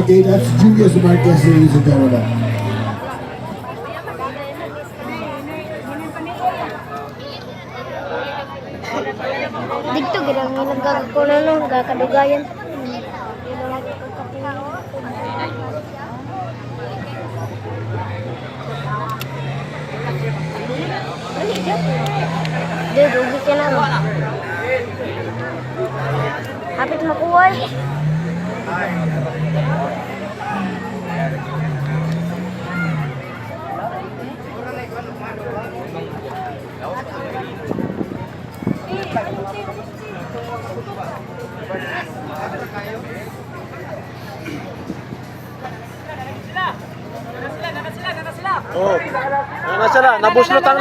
Okay, that's Julius Marquez, ladies and gentlemen. Dito ginang nagkakakulo no, nagkakadugayan. Dito, dugi ka na ro. Hapit makuha eh. Oh, ano sila? Nabuslutan